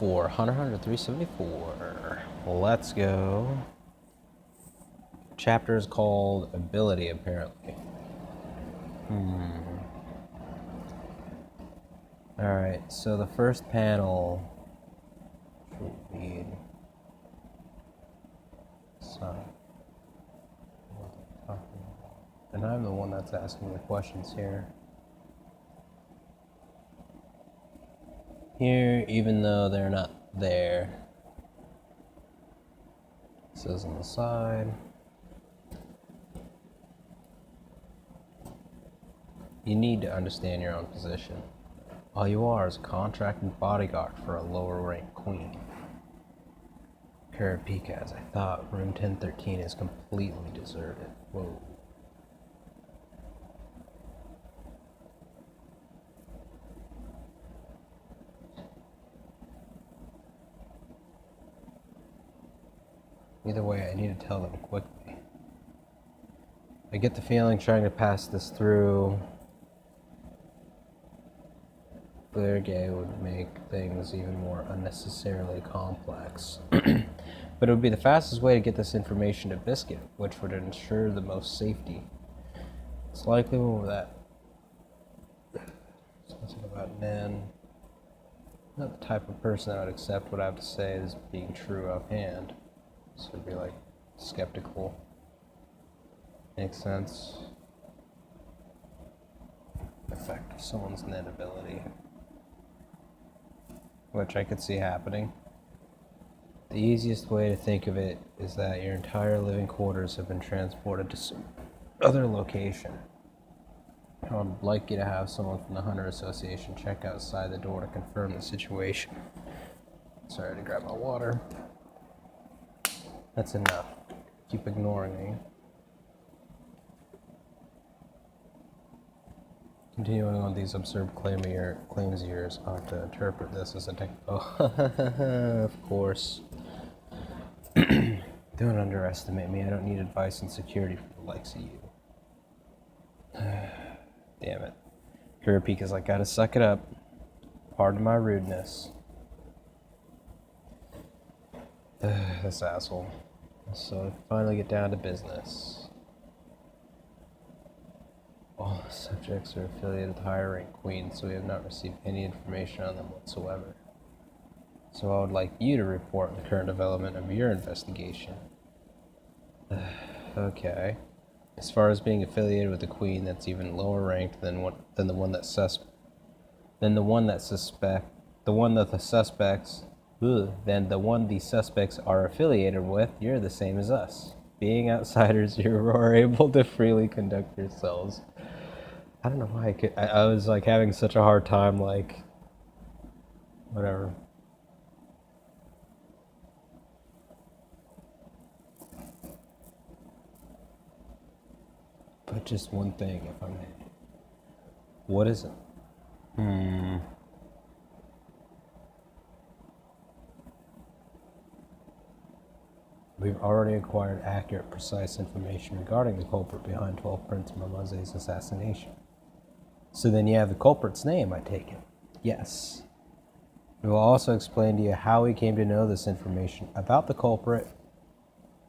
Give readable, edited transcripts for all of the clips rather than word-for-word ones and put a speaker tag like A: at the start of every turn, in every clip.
A: 374. Hunter 374. Let's go. Chapter is called Ability, apparently. Alright, so the first panel should read Son. And I'm the one that's asking the questions here. Here, even though they're not there, it says on the side. You need to understand your own position. All you are is a contracted bodyguard for a lower-ranked queen. Kurapika, as I thought, room 1013 is completely deserted. Whoa. Either way, I need to tell them quickly. I get the feeling trying to pass this through Gay would make things even more unnecessarily complex. But it would be the fastest way to get this information to Biscuit, which would ensure the most safety. It's likely that something about Nan. Not the type of person that would accept what I have to say as being true offhand. So it'd be like skeptical. Makes sense. Effect of someone's net ability. Which I could see happening. The easiest way to think of it is that your entire living quarters have been transported to some other location. I would like you to have someone from the Hunter Association check outside the door to confirm the situation. Sorry to grab my water. That's enough. Keep ignoring me. Continuing on these absurd claims of yours, I have to interpret this as a of course. Don't underestimate me. I don't need advice and security from the likes of you. Damn it. Kurapika's like, gotta suck it up. Pardon my rudeness. This asshole. So finally get down to business. All the subjects are affiliated with higher rank queens, so we have not received any information on them whatsoever. So I would like you to report the current development of your investigation. Okay. As far as being affiliated with a queen that's even lower ranked than the one the suspects are affiliated with, you're the same as us. Being outsiders, you are able to freely conduct yourselves. I don't know why I was like having such a hard time, like, whatever. But just one thing, if I may. What is it? We've already acquired accurate, precise information regarding the culprit behind 12 Prince Mamaze's assassination. So then you have the culprit's name, I take it? Yes. We will also explain to you how we came to know this information about the culprit,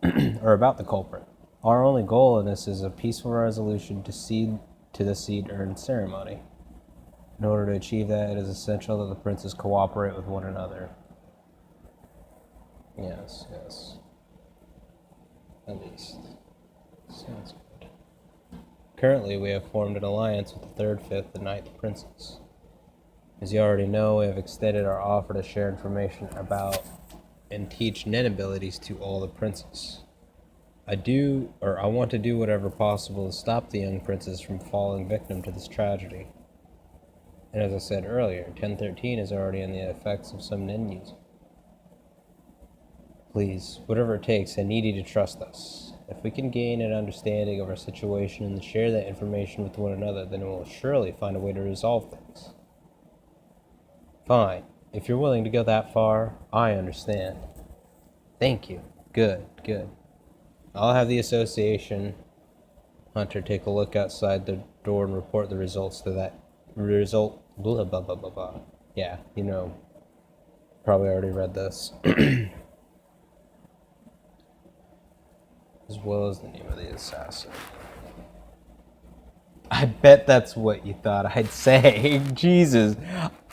A: Our only goal in this is a peaceful resolution to the seed-earned ceremony. In order to achieve that, it is essential that the princes cooperate with one another. Yes. At least. Sounds good. Currently, we have formed an alliance with the 3rd, 5th, and 9th princes. As you already know, we have extended our offer to share information about and teach Nen abilities to all the princes. I want to do whatever possible to stop the young princes from falling victim to this tragedy. And as I said earlier, 1013 is already in the effects of some Nen users. Please, whatever it takes, I need you to trust us. If we can gain an understanding of our situation and share that information with one another, then we will surely find a way to resolve things. Fine. If you're willing to go that far, I understand. Thank you. Good. I'll have the association Hunter take a look outside the door and report the results to that blah blah blah blah blah. Yeah, you know. probably already read this. As well as the name of the assassin. I bet that's what you thought I'd say. Jesus.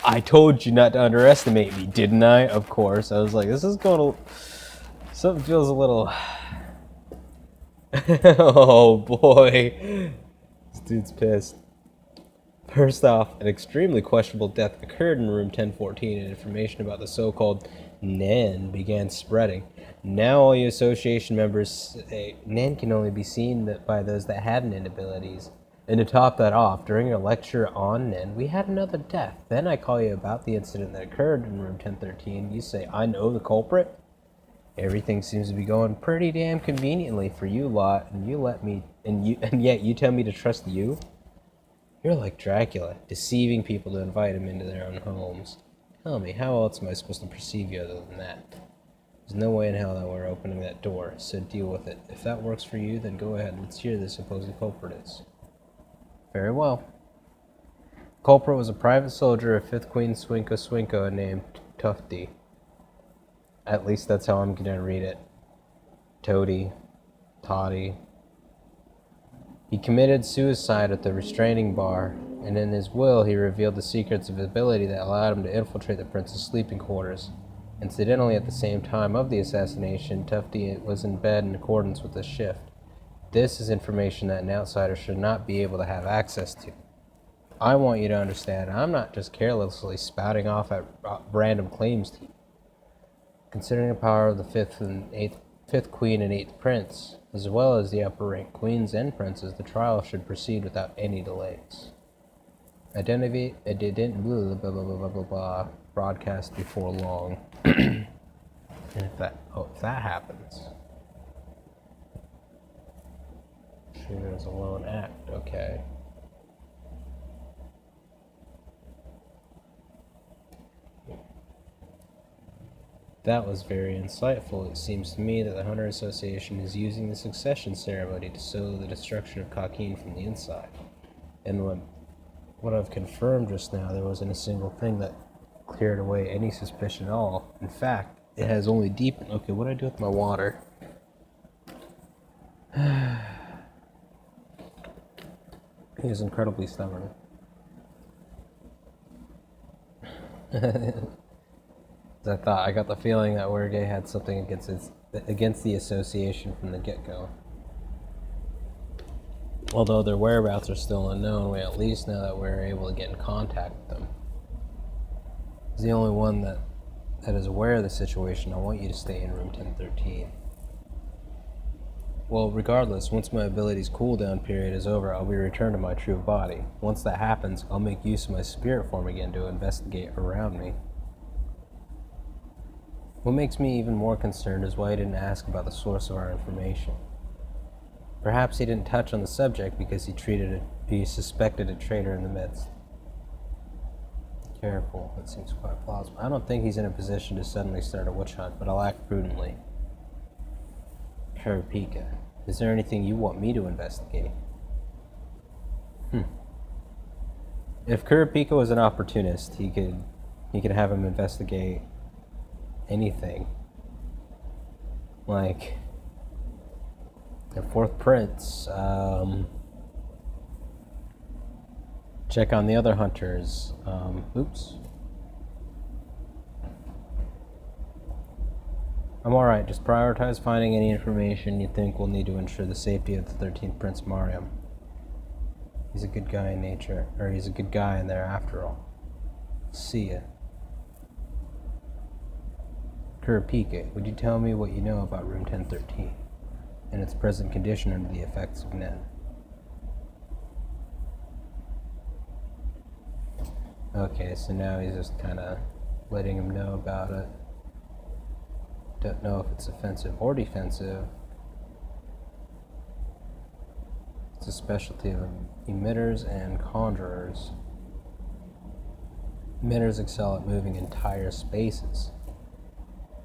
A: I told you not to underestimate me, didn't I? Of course. I was like, this is going to... Something feels a little... Oh, boy. This dude's pissed. First off, an extremely questionable death occurred in room 1014, and information about the so-called Nen began spreading. Now all you association members say Nen can only be seen by those that have Nen abilities. And to top that off, during a lecture on Nen, we had another death. Then I call you about the incident that occurred in room 1013. You say, I know the culprit? Everything seems to be going pretty damn conveniently for you lot, and yet you tell me to trust you? You're like Dracula, deceiving people to invite him into their own homes. Tell me, how else am I supposed to perceive you other than that? There's no way in hell that we're opening that door, so deal with it. If that works for you, then go ahead. Let's hear who the supposed culprit is. Very well. The culprit was a private soldier of 5th Queen Swinko named Tufty. At least that's how I'm gonna read it. Toady. Toddy. He committed suicide at the restraining bar, and in his will he revealed the secrets of his ability that allowed him to infiltrate the prince's sleeping quarters. Incidentally, at the same time of the assassination, Tufty was in bed in accordance with his shift. This is information that an outsider should not be able to have access to. I want you to understand, I'm not just carelessly spouting off at random claims to you. Considering the power of the 5th Queen and 8th Prince, as well as the upper-ranked queens and princes, the trial should proceed without any delays. Identity broadcast before long. And if that happens, shooter is a lone act. Okay. That was very insightful. It seems to me that the Hunter Association is using the succession ceremony to sow the destruction of Kakin from the inside. And what I've confirmed just now, there wasn't a single thing that cleared away any suspicion at all. In fact, it has only deepened. Okay, what do I do with my water? He is incredibly stubborn. I got the feeling that Werge had something against the association from the get-go. Although their whereabouts are still unknown, we at least know that we're able to get in contact with them. He's the only one that is aware of the situation. I want you to stay in room 1013. Well, regardless, once my ability's cooldown period is over, I'll be returned to my true body. Once that happens, I'll make use of my spirit form again to investigate around me. What makes me even more concerned is why he didn't ask about the source of our information. Perhaps he didn't touch on the subject because he suspected a traitor in the midst. Careful, that seems quite plausible. I don't think he's in a position to suddenly start a witch hunt, but I'll act prudently. Kurapika, is there anything you want me to investigate? If Kurapika was an opportunist, he could have him investigate anything. Like the 4th Prince, check on the other hunters. Oops. I'm alright, just prioritize finding any information you think will need to ensure the safety of the 13th Prince Mariam. He's a good guy in nature, or he's a good guy in there after all. See ya. Kurapika, would you tell me what you know about room 1013 and its present condition under the effects of Nen? Okay, so now he's just kind of letting him know about it. Don't know if it's offensive or defensive. It's a specialty of emitters and conjurers. Emitters excel at moving entire spaces.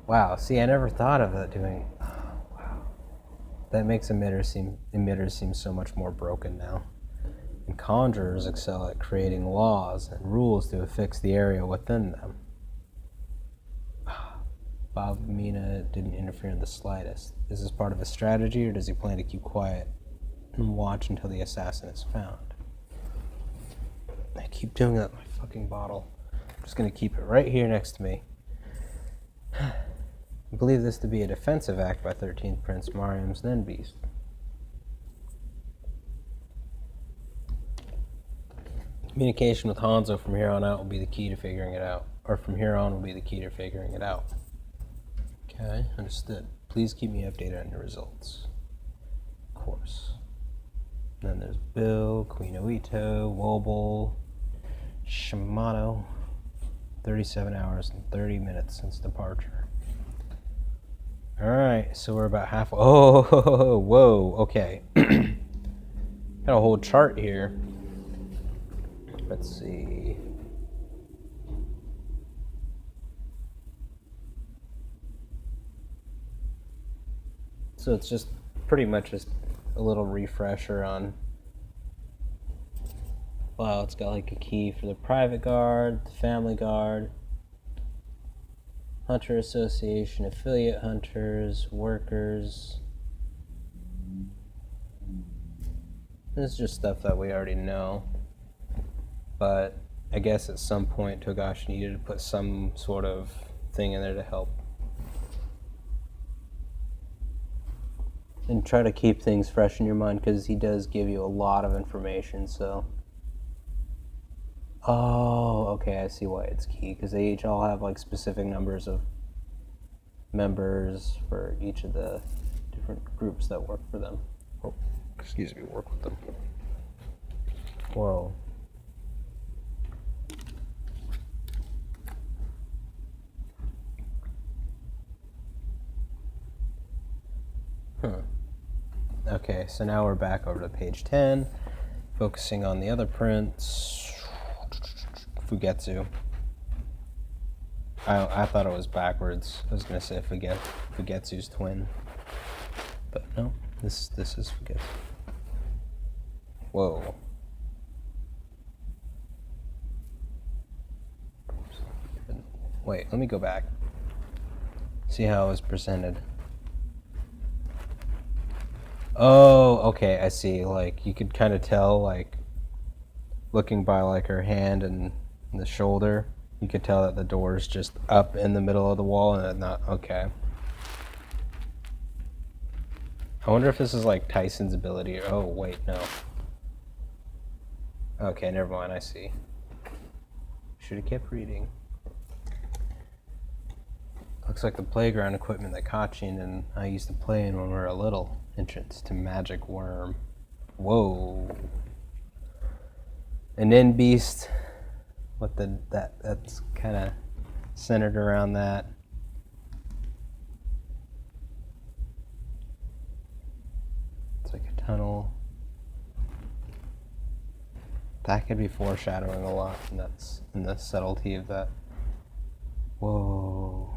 A: Wow, see, I never thought of that doing... wow. That makes emitters seem so much more broken now. And conjurers excel at creating laws and rules to affix the area within them. Bob Mina didn't interfere in the slightest. Is this part of a strategy, or does he plan to keep quiet and watch until the assassin is found? I keep doing that with my fucking bottle. I'm just going to keep it right here next to me. I believe this to be a defensive act by 13th Prince Mariam's then beast. Communication with Hanzo from here on out will be the key to figuring it out. Or from here on will be the key to figuring it out. Okay, understood. Please keep me updated on your results. Of course. Then there's Bill, Queen Oito, Wobble, Shimano. 37 hours and 30 minutes since departure. Alright, so we're about halfway. Oh, whoa, okay. Got a whole chart here. Let's see. So it's just pretty much just a little refresher on. Wow, it's got like a key for the private guard, the family guard, Hunter Association, affiliate hunters, workers. This is just stuff that we already know. But I guess at some point Togashi needed to put some sort of thing in there to help. And try to keep things fresh in your mind, because he does give you a lot of information, so. Oh, okay, I see why it's key, because they each all have like specific numbers of members for each of the different groups that work for them. Oh, excuse me, work with them. Whoa. Huh. Okay, so now we're back over to page 10, focusing on the other prince, Fugetsu. I thought it was backwards. I was going to say Fugetsu's twin. But no, this is Fugetsu. Whoa. Wait, let me go back. See how it was presented. Oh, okay, I see. Like, you could kind of tell, like, looking by, like, her hand and the shoulder, you could tell that the door's just up in the middle of the wall and not, okay. I wonder if this is, like, Tyson's ability. Oh, wait, no. Okay, never mind, I see. Should have kept reading. Looks like the playground equipment that Kachin and I used to play in when we were little. Entrance to Magic Worm. Whoa. And then Beast. What that's kind of centered around that. It's like a tunnel. That could be foreshadowing a lot, and that's in the subtlety of that. Whoa.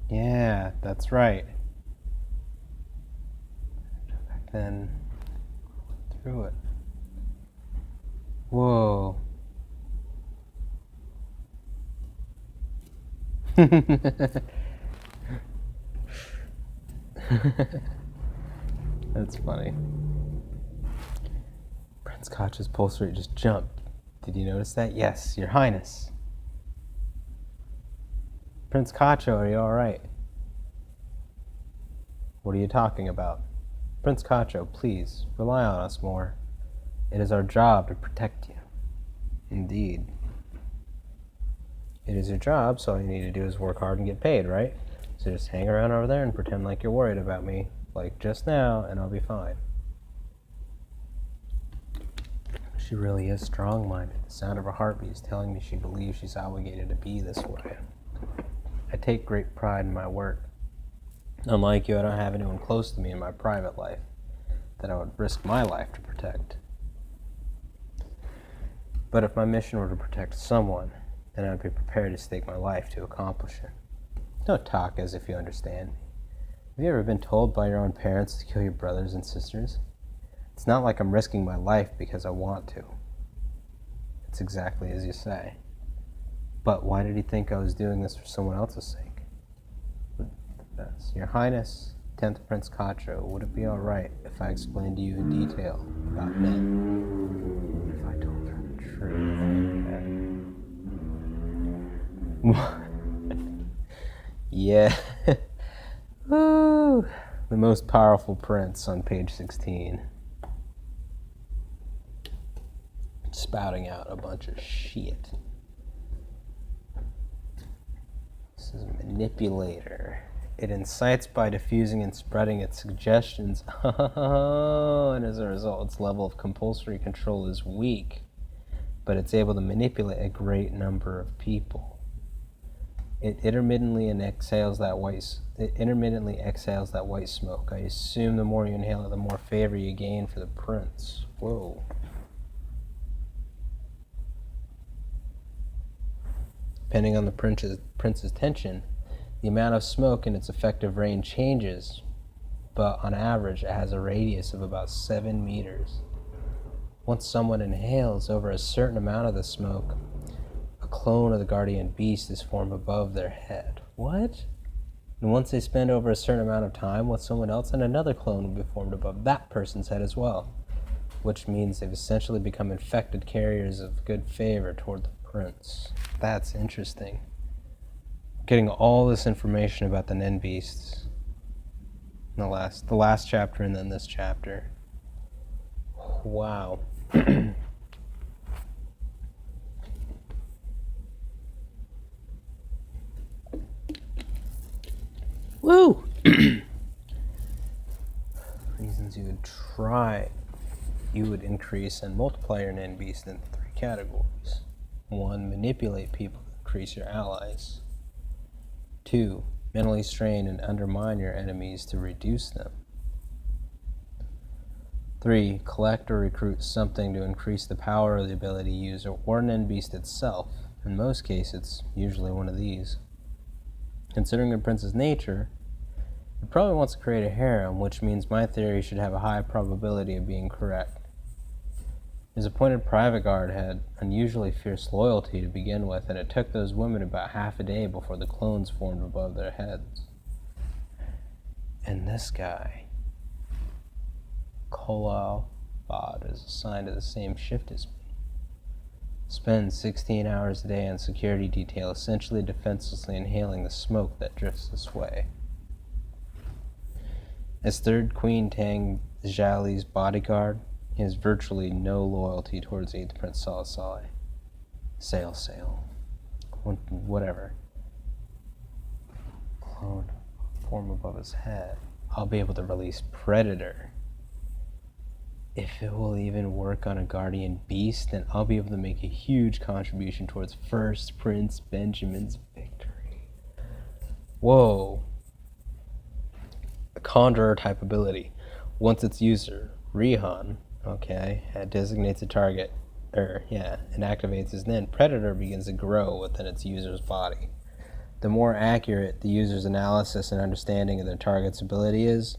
A: Yeah, that's right. Back then, through it. Whoa. That's funny. Prince Koch's pulse rate just jumped. Did you notice that? Yes, Your Highness. Prince Kacho, are you alright? What are you talking about? Prince Kacho, please, rely on us more. It is our job to protect you. Indeed. It is your job, so all you need to do is work hard and get paid, right? So just hang around over there and pretend like you're worried about me, like just now, and I'll be fine. She really is strong-minded. The sound of her heartbeat is telling me she believes she's obligated to be this way. I take great pride in my work. Unlike you, I don't have anyone close to me in my private life that I would risk my life to protect. But if my mission were to protect someone, then I'd be prepared to stake my life to accomplish it. Don't talk as if you understand me. Have you ever been told by your own parents to kill your brothers and sisters? It's not like I'm risking my life because I want to. It's exactly as you say. But why did he think I was doing this for someone else's sake? Yes. Your Highness, 10th Prince Kacho, would it be alright if I explained to you in detail about men? If I told her the truth. Yeah. Woo. The most powerful prince on page 16. Spouting out a bunch of shit. This is a manipulator. It incites by diffusing and spreading its suggestions. And as a result, its level of compulsory control is weak, but it's able to manipulate a great number of people. It intermittently exhales that white smoke. I assume the more you inhale it, the more favor you gain for the prince. Whoa. Depending on the prince's tension, the amount of smoke in its effective range changes, but on average it has a radius of about 7 meters. Once someone inhales over a certain amount of the smoke, a clone of the guardian beast is formed above their head. What? And once they spend over a certain amount of time with someone else, and another clone will be formed above that person's head as well, which means they've essentially become infected carriers of good favor toward the prince. That's interesting. Getting all this information about the Nen beasts in the last chapter and then this chapter. Wow. Woo! Reasons you would increase and multiply your Nen beast into 3 categories. 1, manipulate people to increase your allies. 2, mentally strain and undermine your enemies to reduce them. 3, collect or recruit something to increase the power of the ability user or Nen beast itself. In most cases, it's usually one of these. Considering the prince's nature, he probably wants to create a harem, which means my theory should have a high probability of being correct. His appointed private guard had unusually fierce loyalty to begin with, and it took those women about half a day before the clones formed above their heads. And this guy, Kolal Bod, is assigned to the same shift as me. Spends 16 hours a day on security detail, essentially defenselessly inhaling the smoke that drifts this way. As 3rd Queen Tang Zhali's bodyguard, he has virtually no loyalty towards 8th Prince Salasai. Sail. Whatever. Clone form above his head. I'll be able to release Predator. If it will even work on a guardian beast, then I'll be able to make a huge contribution towards 1st Prince Benjamin's victory. Whoa. A Conjurer type ability. Once its user, Rihan, designates a target, and activates his Nen, Predator begins to grow within its user's body. The more accurate the user's analysis and understanding of their target's ability is,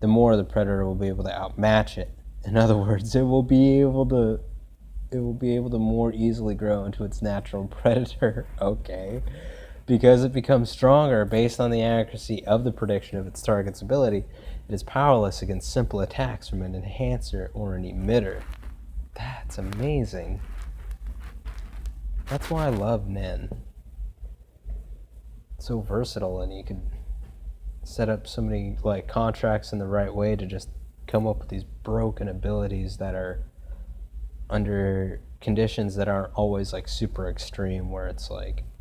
A: the more the Predator will be able to outmatch it. In other words, it will be able to more easily grow into its natural predator, Because it becomes stronger based on the accuracy of the prediction of its target's ability, it is powerless against simple attacks from an enhancer or an emitter. That's amazing. That's why I love Nen. It's so versatile, and you can set up so many contracts in the right way to just come up with these broken abilities that are under conditions that aren't always super extreme, where it's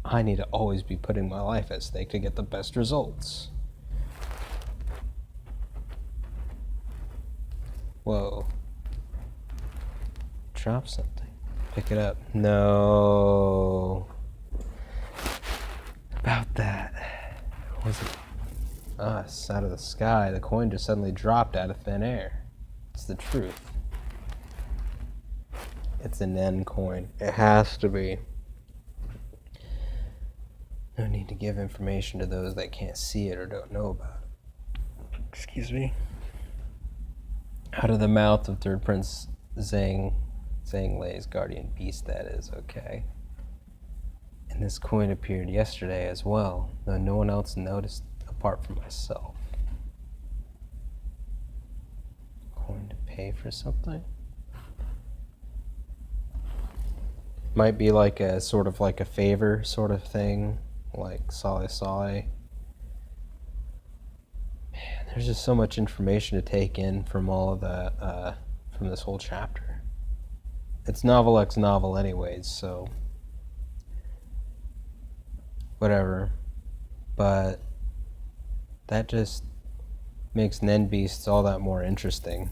A: I need to always be putting my life at stake to get the best results. Whoa. Drop something. Pick it up. No. About that. What was it? It's out of the sky. The coin just suddenly dropped out of thin air. It's the truth. It's a Nen coin. It has to be. No need to give information to those that can't see it or don't know about it. Excuse me. Out of the mouth of 3rd Prince Zhang Lei's guardian beast, that is, And this coin appeared yesterday as well, though no one else noticed apart from myself. Coin to pay for something? Might be like a sort of like a favor sort of thing, like sale sale. Man, there's just so much information to take in from all of the, from this whole chapter. It's novel X novel anyways, so whatever. But that just makes Nen Beasts all that more interesting.